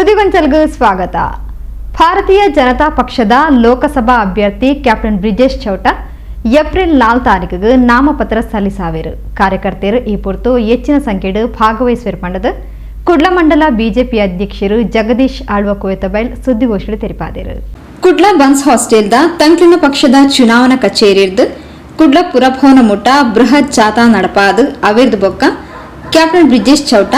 ಸುದ್ದಿಗೊಂಚಲ್ಗೆ ಸ್ವಾಗತ. ಭಾರತೀಯ ಜನತಾ ಪಕ್ಷದ ಲೋಕಸಭಾ ಅಭ್ಯರ್ಥಿ ಕ್ಯಾಪ್ಟನ್ ಬ್ರಿಜೇಶ್ ಚೌಟ ಏಪ್ರಿಲ್ 4 ತಾರೀಕಿಗೆ ನಾಮಪತ್ರ ಸಲ್ಲಿಸಾವೇರು. ಕಾರ್ಯಕರ್ತರು ಈ ಪೊರ್ತು ಹೆಚ್ಚಿನ ಸಂಖ್ಯೆಡು ಭಾಗವಹಿಸಿರುಪಂಡದು ಕುಡ್ಲ ಮಂಡಲ ಬಿಜೆಪಿ ಅಧ್ಯಕ್ಷರು ಜಗದೀಶ್ ಆಳ್ವ ಕುವೆತಬೈಲ್ ಸುದ್ದಿಗೋಷ್ಠಿ ತೆರಿಪಾದರು. ಕುಡ್ಲ ಬನ್ಸ್ ಹಾಸ್ಟೆಲ್ದ ತಂಕ್ಲಿನ ಪಕ್ಷದ ಚುನಾವಣಾ ಕಚೇರಿ ಇರ್ದು ಕುಡ್ಲ ಪುರಭವನ ಮುಟ್ಟ ಬೃಹತ್ ಜಾಥಾ ನಡಪಾದು ಅವಿರ್ದು ಬೊಕ್ಕ ಕ್ಯಾಪ್ಟನ್ ಬ್ರಿಜೇಶ್ ಚೌಟ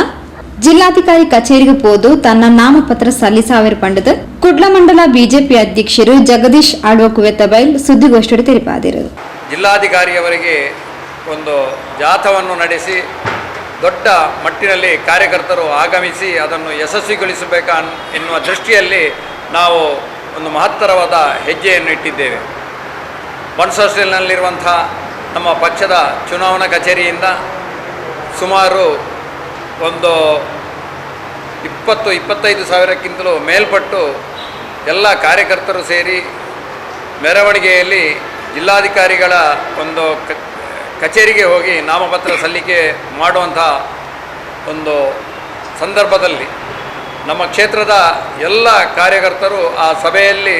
ಜಿಲ್ಲಾಧಿಕಾರಿ ಕಚೇರಿಗೆ ಹೋದು ತನ್ನ ನಾಮಪತ್ರ ಸಲ್ಲಿಸಾವಿರುಪಂಡದು ಕುಡ್ಲ ಮಂಡಲ ಬಿಜೆಪಿ ಅಧ್ಯಕ್ಷರು ಜಗದೀಶ್ ಆಳ್ವ ಕುವೆತಬೈಲ್ ಸುದ್ದಿಗೋಷ್ಠಿ ತೆರಿಪಾದರು. ಜಿಲ್ಲಾಧಿಕಾರಿಯವರಿಗೆ ಒಂದು ಜಾಥಾವನ್ನು ನಡೆಸಿ ದೊಡ್ಡ ಮಟ್ಟಿನಲ್ಲಿ ಕಾರ್ಯಕರ್ತರು ಆಗಮಿಸಿ ಅದನ್ನು ಯಶಸ್ವಿಗೊಳಿಸಬೇಕಾ ಎನ್ನುವ ದೃಷ್ಟಿಯಲ್ಲಿ ನಾವು ಒಂದು ಮಹತ್ತರವಾದ ಹೆಜ್ಜೆಯನ್ನು ಇಟ್ಟಿದ್ದೇವೆ. ಬನ್ಸ್ ಹಾಸ್ಟೆಲ್ನಲ್ಲಿರುವಂಥ ನಮ್ಮ ಪಕ್ಷದ ಚುನಾವಣಾ ಕಚೇರಿಯಿಂದ ಸುಮಾರು ಒಂದು 20-25 ಸಾವಿರಕ್ಕಿಂತಲೂ ಮೇಲ್ಪಟ್ಟು ಎಲ್ಲ ಕಾರ್ಯಕರ್ತರು ಸೇರಿ ಮೆರವಣಿಗೆಯಲ್ಲಿ ಜಿಲ್ಲಾಧಿಕಾರಿಗಳ ಒಂದು ಕಚೇರಿಗೆ ಹೋಗಿ ನಾಮಪತ್ರ ಸಲ್ಲಿಕೆ ಮಾಡುವಂಥ ಒಂದು ಸಂದರ್ಭದಲ್ಲಿ ನಮ್ಮ ಕ್ಷೇತ್ರದ ಎಲ್ಲ ಕಾರ್ಯಕರ್ತರು ಆ ಸಭೆಯಲ್ಲಿ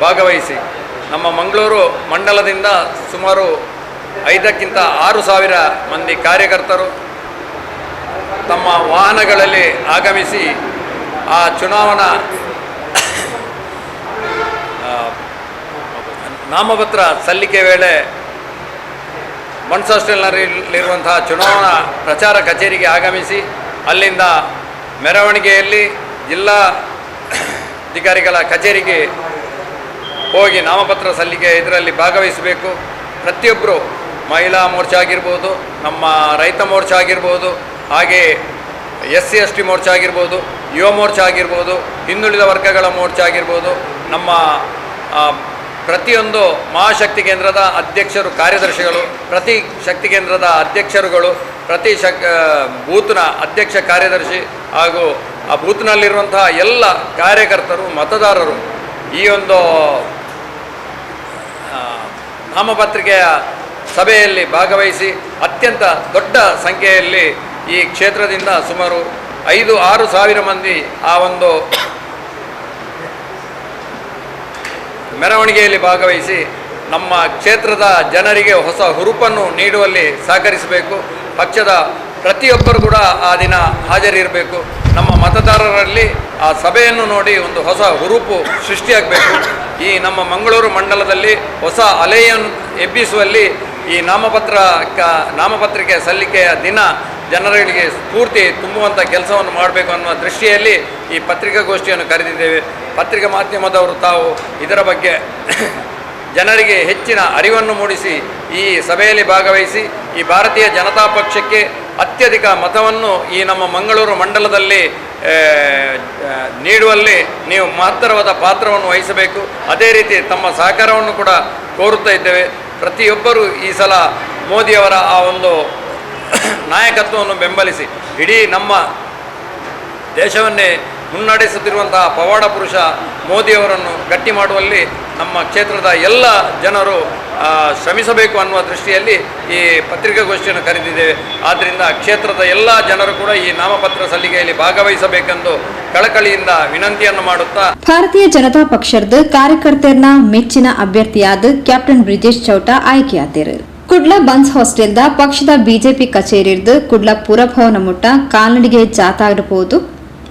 ಭಾಗವಹಿಸಿ ನಮ್ಮ ಮಂಗಳೂರು ಮಂಡಲದಿಂದ ಸುಮಾರು 5ಕ್ಕಿಂತ 6,000 ಮಂದಿ ಕಾರ್ಯಕರ್ತರು ತಮ್ಮ ವಾಹನಗಳಲ್ಲಿ ಆಗಮಿಸಿ ಆ ಚುನಾವಣಾ ನಾಮಪತ್ರ ಸಲ್ಲಿಕೆ ವೇಳೆ ಬನ್ಸ್ ಹಾಸ್ಟೆಲ್ನಲ್ಲಿರುವಂತಹ ಚುನಾವಣಾ ಪ್ರಚಾರ ಕಚೇರಿಗೆ ಆಗಮಿಸಿ ಅಲ್ಲಿಂದ ಮೆರವಣಿಗೆಯಲ್ಲಿ ಜಿಲ್ಲಾಧಿಕಾರಿಗಳ ಕಚೇರಿಗೆ ಹೋಗಿ ನಾಮಪತ್ರ ಸಲ್ಲಿಕೆ ಇದರಲ್ಲಿ ಭಾಗವಹಿಸಬೇಕು. ಪ್ರತಿಯೊಬ್ಬರು ಮಹಿಳಾ ಮೋರ್ಚಾ ಆಗಿರ್ಬೋದು, ನಮ್ಮ ರೈತ ಮೋರ್ಚಾ ಆಗಿರ್ಬೋದು, ಹಾಗೆ SC/ST ಮೋರ್ಚಾ ಆಗಿರ್ಬೋದು, ಯುವ ಮೋರ್ಚಾ ಆಗಿರ್ಬೋದು, ಹಿಂದುಳಿದ ವರ್ಗಗಳ ಮೋರ್ಚಾ ಆಗಿರ್ಬೋದು, ನಮ್ಮ ಪ್ರತಿಯೊಂದು ಮಹಾಶಕ್ತಿ ಕೇಂದ್ರದ ಅಧ್ಯಕ್ಷರು ಕಾರ್ಯದರ್ಶಿಗಳು, ಪ್ರತಿ ಶಕ್ತಿ ಕೇಂದ್ರದ ಅಧ್ಯಕ್ಷರುಗಳು, ಪ್ರತಿ ಬೂತ್ನ ಅಧ್ಯಕ್ಷ ಕಾರ್ಯದರ್ಶಿ ಹಾಗೂ ಆ ಬೂತ್ನಲ್ಲಿರುವಂತಹ ಎಲ್ಲ ಕಾರ್ಯಕರ್ತರು ಮತದಾರರು ಈ ಒಂದು ನಾಮಪತ್ರಿಕೆಯ ಸಭೆಯಲ್ಲಿ ಭಾಗವಹಿಸಿ ಅತ್ಯಂತ ದೊಡ್ಡ ಸಂಖ್ಯೆಯಲ್ಲಿ ಈ ಕ್ಷೇತ್ರದಿಂದ ಸುಮಾರು 5-6 ಸಾವಿರ ಮಂದಿ ಆ ಒಂದು ಮೆರವಣಿಗೆಯಲ್ಲಿ ಭಾಗವಹಿಸಿ ನಮ್ಮ ಕ್ಷೇತ್ರದ ಜನರಿಗೆ ಹೊಸ ಹುರುಪನ್ನು ನೀಡುವಲ್ಲಿ ಸಹಕರಿಸಬೇಕು. ಪಕ್ಷದ ಪ್ರತಿಯೊಬ್ಬರು ಕೂಡ ಆ ದಿನ ಹಾಜರಿರಬೇಕು. ನಮ್ಮ ಮತದಾರರಲ್ಲಿ ಆ ಸಭೆಯನ್ನು ನೋಡಿ ಒಂದು ಹೊಸ ಹುರುಪು ಸೃಷ್ಟಿಯಾಗಬೇಕು. ಈ ನಮ್ಮ ಮಂಗಳೂರು ಮಂಡಲದಲ್ಲಿ ಹೊಸ ಅಲೆಯನ್ನು ಎಬ್ಬಿಸುವಲ್ಲಿ ಈ ನಾಮಪತ್ರಿಕೆ ಸಲ್ಲಿಕೆಯ ದಿನ ಜನರಿಗೆ ಸ್ಫೂರ್ತಿ ತುಂಬುವಂಥ ಕೆಲಸವನ್ನು ಮಾಡಬೇಕು ಅನ್ನುವ ದೃಷ್ಟಿಯಲ್ಲಿ ಈ ಪತ್ರಿಕಾಗೋಷ್ಠಿಯನ್ನು ಕರೆದಿದ್ದೇವೆ. ಪತ್ರಿಕಾ ಮಾಧ್ಯಮದವರು ತಾವು ಇದರ ಬಗ್ಗೆ ಜನರಿಗೆ ಹೆಚ್ಚಿನ ಅರಿವನ್ನು ಮೂಡಿಸಿ ಈ ಸಭೆಯಲ್ಲಿ ಭಾಗವಹಿಸಿ ಈ ಭಾರತೀಯ ಜನತಾ ಪಕ್ಷಕ್ಕೆ ಅತ್ಯಧಿಕ ಮತವನ್ನು ಈ ನಮ್ಮ ಮಂಗಳೂರು ಮಂಡಲದಲ್ಲಿ ನೀಡುವಲ್ಲಿ ನೀವು ಮಹತ್ತರವಾದ ಪಾತ್ರವನ್ನು ವಹಿಸಬೇಕು. ಅದೇ ರೀತಿ ತಮ್ಮ ಸಹಕಾರವನ್ನು ಕೂಡ ಕೋರುತ್ತಾ ಇದ್ದೇವೆ. ಪ್ರತಿಯೊಬ್ಬರೂ ಈ ಸಲ ಮೋದಿಯವರ ಆ ಒಂದು ನಾಯಕತ್ವವನ್ನು ಬೆಂಬಲಿಸಿ ಇಡೀ ನಮ್ಮ ದೇಶವನ್ನೇ ಮುನ್ನಡೆಸುತ್ತಿರುವಂತಹ ಪವಾಡ ಪುರುಷ ಮೋದಿಯವರನ್ನು ಗಟ್ಟಿ ಮಾಡುವಲ್ಲಿ ನಮ್ಮ ಕ್ಷೇತ್ರದ ಎಲ್ಲ ಜನರು ಶ್ರಮಿಸಬೇಕು ಅನ್ನುವ ದೃಷ್ಟಿಯಲ್ಲಿ ಈ ಪತ್ರಿಕಾಗೋಷ್ಠಿಯನ್ನು ಕರೆದಿದ್ದೇವೆ. ಆದ್ದರಿಂದ ಕ್ಷೇತ್ರದ ಎಲ್ಲ ಜನರು ಕೂಡ ಈ ನಾಮಪತ್ರ ಸಲ್ಲಿಕೆಯಲ್ಲಿ ಭಾಗವಹಿಸಬೇಕೆಂದು ಕಳಕಳಿಯಿಂದ ವಿನಂತಿಯನ್ನು ಮಾಡುತ್ತಾ ಭಾರತೀಯ ಜನತಾ ಪಕ್ಷದ ಕಾರ್ಯಕರ್ತರನ್ನ ಮೆಚ್ಚಿನ ಅಭ್ಯರ್ಥಿಯಾದ ಕ್ಯಾಪ್ಟನ್ ಬ್ರಿಜೇಶ್ ಚೌಟ ಆಯ್ಕೆಯಾದರು. ಕುಡ್ಲ ಬನ್ಸ್ ಹಾಸ್ಟೆಲ್ದ ಪಕ್ಷದ ಬಿಜೆಪಿ ಕಚೇರಿ ಇರ್ದು ಕುಡ್ಲ ಪುರಭವನ ಮುಟ್ಟ ಕಾಲ್ನಡಿಗೆ ಜಾಥಾ ಇರಬಹುದು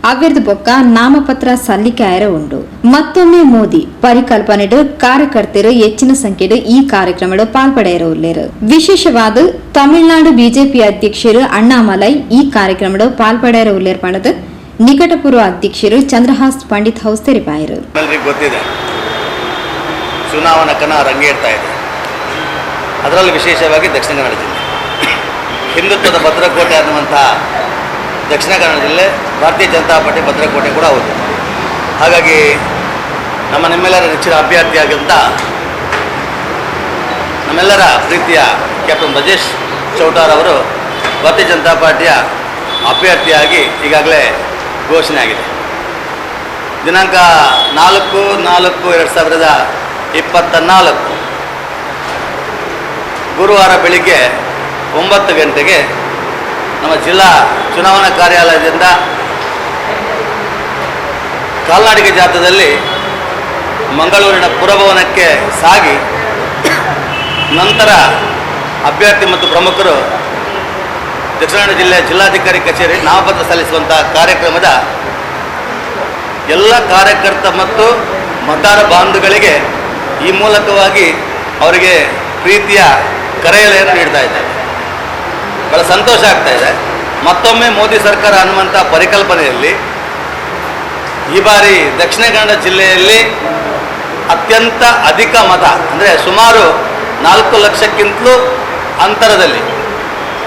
ಅವಿರ್ದು ಬೊಕ್ಕ ನಾಮಪತ್ರ ಸಲ್ಲಿಕೆ ಆಯರ ಉಂಡು. ಮತ್ತೊಮ್ಮೆ ಮೋದಿ ಪರಿಕಲ್ಪನೆಡು ಕಾರ್ಯಕರ್ತರು ಹೆಚ್ಚಿನ ಸಂಖ್ಯೆಡು ಈ ಕಾರ್ಯಕ್ರಮ ಪಾಲ್ಪಡೆಯಿರುವುಳ್ಳರು. ವಿಶೇಷವಾದ ತಮಿಳುನಾಡು ಬಿಜೆಪಿ ಅಧ್ಯಕ್ಷರು ಅಣ್ಣಾಮಲೈ ಈ ಕಾರ್ಯಕ್ರಮ ಪಾಲ್ಪಡೆಯಿರುವುಳ್ಳರು ಪಣದು ನಿಕಟಪೂರ್ವ ಅಧ್ಯಕ್ಷರು ಚಂದ್ರಹಾಸ್ ಪಂಡಿತ್ ಹೌಸ್ ತೆರಿಪಾಯರು. ಗೊತ್ತಿದೆ ಚುನಾವಣಾ ಕಣ ರಂಗೇರ್ತಾ ಇದೆ. ಅದರಲ್ಲಿ ವಿಶೇಷವಾಗಿ ದಕ್ಷಿಣ ಕನ್ನಡ ಜಿಲ್ಲೆ ಹಿಂದುತ್ವದ ಭದ್ರಕೋಟೆ ಅನ್ನುವಂತಹ ದಕ್ಷಿಣ ಕನ್ನಡ ಜಿಲ್ಲೆ ಭಾರತೀಯ ಜನತಾ ಪಾರ್ಟಿ ಭದ್ರಕೋಟೆ ಕೂಡ ಹೌದು. ಹಾಗಾಗಿ ನಿಮ್ಮೆಲ್ಲರ ನೆಚ್ಚಿನ ಅಭ್ಯರ್ಥಿಯಾಗಿದ್ದಂಥ ನಮ್ಮೆಲ್ಲರ ಪ್ರೀತಿಯ ಕ್ಯಾಪ್ಟನ್ ಬ್ರಿಜೇಶ್ ಚೌಟಾರವರು ಭಾರತೀಯ ಜನತಾ ಪಾರ್ಟಿಯ ಅಭ್ಯರ್ಥಿಯಾಗಿ ಈಗಾಗಲೇ ಘೋಷಣೆ ಆಗಿದೆ. ದಿನಾಂಕ 4/4/2024 ಗುರುವಾರ ಬೆಳಿಗ್ಗೆ 9 ಗಂಟೆಗೆ ನಮ್ಮ ಜಿಲ್ಲಾ ಚುನಾವಣಾ ಕಾರ್ಯಾಲಯದಿಂದ ಕಾಲ್ನಡಿಗೆ ಜಾಥಾದಲ್ಲಿ ಮಂಗಳೂರಿನ ಪುರಭವನಕ್ಕೆ ಸಾಗಿ ನಂತರ ಅಭ್ಯರ್ಥಿ ಮತ್ತು ಪ್ರಮುಖರು ದಕ್ಷಿಣ ಕನ್ನಡ ಜಿಲ್ಲೆಯ ಜಿಲ್ಲಾಧಿಕಾರಿ ಕಚೇರಿ ನಾಮಪತ್ರ ಸಲ್ಲಿಸುವಂಥ ಕಾರ್ಯಕ್ರಮದ ಎಲ್ಲ ಕಾರ್ಯಕರ್ತ ಮತ್ತು ಮತದಾರ ಬಾಂಧವಗಳಿಗೆ ಈ ಮೂಲಕವಾಗಿ ಅವರಿಗೆ ಪ್ರೀತಿಯ ಕರೆಯಲೆಯನ್ನು ನೀಡ್ತಾ ಇದ್ದಾರೆ. ಬಹಳ ಸಂತೋಷ ಆಗ್ತಾ ಇದೆ. ಮತ್ತೊಮ್ಮೆ ಮೋದಿ ಸರ್ಕಾರ ಅನ್ನುವಂಥ ಪರಿಕಲ್ಪನೆಯಲ್ಲಿ ಈ ಬಾರಿ ದಕ್ಷಿಣ ಕನ್ನಡ ಜಿಲ್ಲೆಯಲ್ಲಿ ಅತ್ಯಂತ ಅಧಿಕ ಮತ ಅಂದರೆ ಸುಮಾರು 4 ಲಕ್ಷಕ್ಕಿಂತಲೂ ಅಂತರದಲ್ಲಿ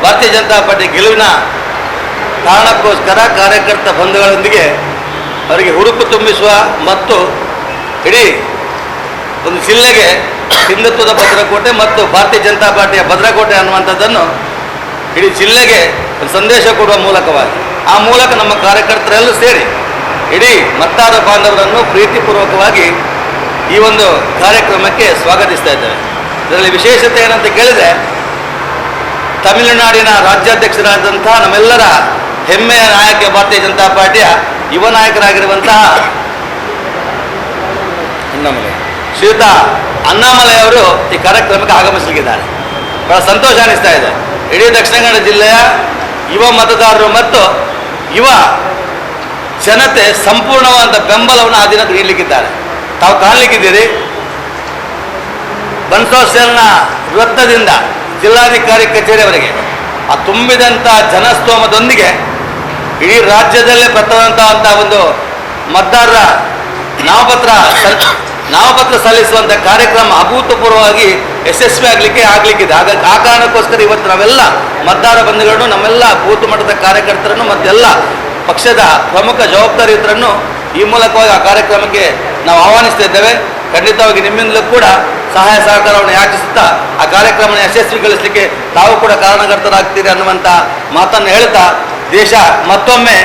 ಭಾರತೀಯ ಜನತಾ ಪಾರ್ಟಿ ಗೆಲುವಿನ ಕಾರಣಕ್ಕೋಸ್ಕರ ಕಾರ್ಯಕರ್ತ ಬಂಧುಗಳೊಂದಿಗೆ ಅವರಿಗೆ ಹುರುಪು ತುಂಬಿಸುವ ಮತ್ತು ಇಡೀ ಒಂದು ಜಿಲ್ಲೆಗೆ ಹಿಂದುತ್ವದ ಭದ್ರಕೋಟೆ ಮತ್ತು ಭಾರತೀಯ ಜನತಾ ಪಾರ್ಟಿಯ ಭದ್ರಕೋಟೆ ಅನ್ನುವಂಥದ್ದನ್ನು ಇಡೀ ಜಿಲ್ಲೆಗೆ ಒಂದು ಸಂದೇಶ ಕೊಡುವ ಮೂಲಕವಾಗಿ ಆ ಮೂಲಕ ನಮ್ಮ ಕಾರ್ಯಕರ್ತರೆಲ್ಲೂ ಸೇರಿ ಇಡೀ ಮತದಾರ ಬಾಂಧವರನ್ನು ಪ್ರೀತಿಪೂರ್ವಕವಾಗಿ ಈ ಒಂದು ಕಾರ್ಯಕ್ರಮಕ್ಕೆ ಸ್ವಾಗತಿಸ್ತಾ ಇದ್ದೇವೆ. ಇದರಲ್ಲಿ ವಿಶೇಷತೆ ಏನಂತ ಕೇಳಿದರೆ, ತಮಿಳುನಾಡಿನ ರಾಜ್ಯಾಧ್ಯಕ್ಷರಾದಂತಹ ನಮ್ಮೆಲ್ಲರ ಹೆಮ್ಮೆಯ ನಾಯಕ ಭಾರತೀಯ ಜನತಾ ಪಾರ್ಟಿಯ ಯುವ ನಾಯಕರಾಗಿರುವಂತಹ ಶ್ರೀಯುತ ಅಣ್ಣಾಮಲೈ ಅವರು ಈ ಕಾರ್ಯಕ್ರಮಕ್ಕೆ ಆಗಮಿಸಲಿದ್ದಾರೆ. ಬಹಳ ಸಂತೋಷ ಅನಿಸ್ತಾ ಇದೆ. ಇಡೀ ದಕ್ಷಿಣ ಕನ್ನಡ ಜಿಲ್ಲೆಯ ಯುವ ಮತದಾರರು ಮತ್ತು ಯುವ ಜನತೆ ಸಂಪೂರ್ಣವಾದ ಬೆಂಬಲವನ್ನು ಆ ದಿನ ನೀಡಲಿಕ್ಕಿದ್ದಾರೆ. ತಾವು ಕಾಣಲಿಕ್ಕಿದ್ದೀರಿ, ಬನ್ಸೋಸೆಲ್ನ ವೃತ್ತದಿಂದ ಜಿಲ್ಲಾಧಿಕಾರಿ ಕಚೇರಿಯವರೆಗೆ ಆ ತುಂಬಿದಂಥ ಜನಸ್ತೋಮದೊಂದಿಗೆ ಇಡೀ ರಾಜ್ಯದಲ್ಲೇ ಪ್ರಥಮವಂಥ ಒಂದು ಮತದಾರರ ನಾಮಪತ್ರ ಸಲ್ಲಿಸುವಂಥ ಕಾರ್ಯಕ್ರಮ ಅಭೂತಪೂರ್ವವಾಗಿ ಯಶಸ್ವಿ ಆಗಲಿಕ್ಕಿದೆ. ಹಾಗಾಗಿ ಆ ಕಾರಣಕ್ಕೋಸ್ಕರ ಇವತ್ತು ನಾವೆಲ್ಲ ಮತದಾರ ಬಂಧುಗಳನ್ನು, ನಮ್ಮೆಲ್ಲ ಬೂತ್ ಮಟ್ಟದ ಕಾರ್ಯಕರ್ತರನ್ನು ಮತ್ತೆಲ್ಲ ಪಕ್ಷದ ಪ್ರಮುಖ ಜವಾಬ್ದಾರಿತರನ್ನು ಈ ಮೂಲಕವಾಗಿ ಆ ಕಾರ್ಯಕ್ರಮಕ್ಕೆ ನಾವು ಆಹ್ವಾನಿಸ್ತಾ ಇದ್ದೇವೆ. ಖಂಡಿತವಾಗಿ ನಿಮ್ಮಿಂದಲೂ ಕೂಡ ಸಹಾಯ ಸಹಕಾರವನ್ನು ಯಾಚಿಸುತ್ತಾ ಆ ಕಾರ್ಯಕ್ರಮವನ್ನು ಯಶಸ್ವಿಗೊಳಿಸಲಿಕ್ಕೆ ತಾವು ಕೂಡ ಕಾರಣಕರ್ತರಾಗ್ತೀರಿ ಅನ್ನುವಂಥ ಮಾತನ್ನು ಹೇಳ್ತಾ, ದೇಶ ಮತ್ತೊಮ್ಮೆ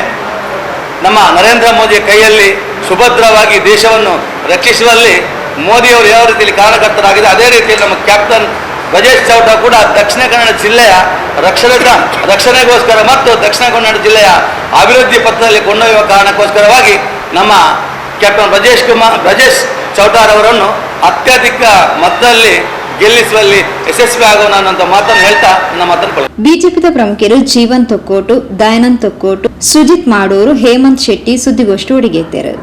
ನಮ್ಮ ನರೇಂದ್ರ ಮೋದಿಯ ಕೈಯಲ್ಲಿ ಸುಭದ್ರವಾಗಿ ದೇಶವನ್ನು ರಕ್ಷಿಸುವಲ್ಲಿ ಮೋದಿಯವರು ಯಾವ ರೀತಿಯಲ್ಲಿ ಕಾರಣಕರ್ತರಾಗಿದೆ, ಅದೇ ರೀತಿಯಲ್ಲಿ ನಮ್ಮ ಕ್ಯಾಪ್ಟನ್ ಬ್ರಿಜೇಶ್ ಚೌಟ ಕೂಡ ದಕ್ಷಿಣ ಕನ್ನಡ ಜಿಲ್ಲೆಯ ರಕ್ಷಣೆಗೋಸ್ಕರ ಮತ್ತು ದಕ್ಷಿಣ ಕನ್ನಡ ಜಿಲ್ಲೆಯ ಅಭಿವೃದ್ಧಿ ಪಥದಲ್ಲಿ ಕೊಂಡೊಯ್ಯುವ ಕಾರಣಕ್ಕೋಸ್ಕರವಾಗಿ ನಮ್ಮ ಕ್ಯಾಪ್ಟನ್ ಬ್ರಿಜೇಶ್ ಚೌಟಾರವರನ್ನು ಅತ್ಯಧಿಕ ಮತದಲ್ಲಿ ಗೆಲ್ಲಿಸುವಲ್ಲಿ ಯಶಸ್ವಿ ಆಗೋಣ ಅನ್ನೋ ಮಾತನ್ನು ಹೇಳ್ತಾ ನನ್ನ ಮಾತನ್ನು ಬಿಜೆಪಿದ ಪ್ರಮುಖರು ಜೀವನ್ ತೊಕ್ಕೋಟು, ದಯಾನಂದ್ ತೊಕ್ಕೋಟು, ಸುಜಿತ್ ಮಾಡೂರು, ಹೇಮಂತ್ ಶೆಟ್ಟಿ ಸುದ್ದಿಗೋಷ್ಠಿ ಒಡಿಗೆತ್ತರು.